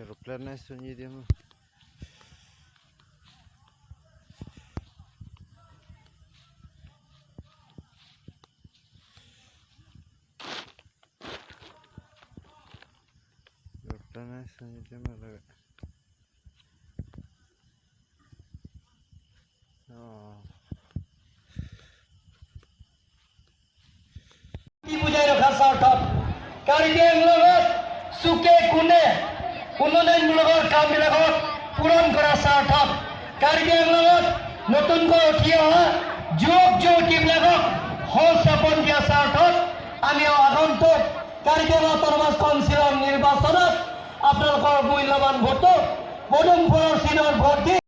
Aeroplano sunyi dia mah. Aeroplano sunyi dia mah lah. Oh. বুজাই ৰখাৰ স্বাৰ্থত কাৰ্বি আংলঙত চুকে কোণে উন্নয়নমূলকৰ কামবিলাকক পূৰণ কৰাৰ স্বাৰ্থত কাৰ্বি আংলঙত নতুনকৈ উঠি অহা যুৱক যুৱতীবিলাকক সংস্থাপন দিয়াৰ স্বাৰ্থত আমি আগন্তুক কাৰ্বি আংলং অট'নমাছ কাউন্সিলৰ নিৰ্বাচনত আপোনালোকৰ মূল্যৱান ভোটটো পদুম ফুলৰ চিনৰ ভোট দি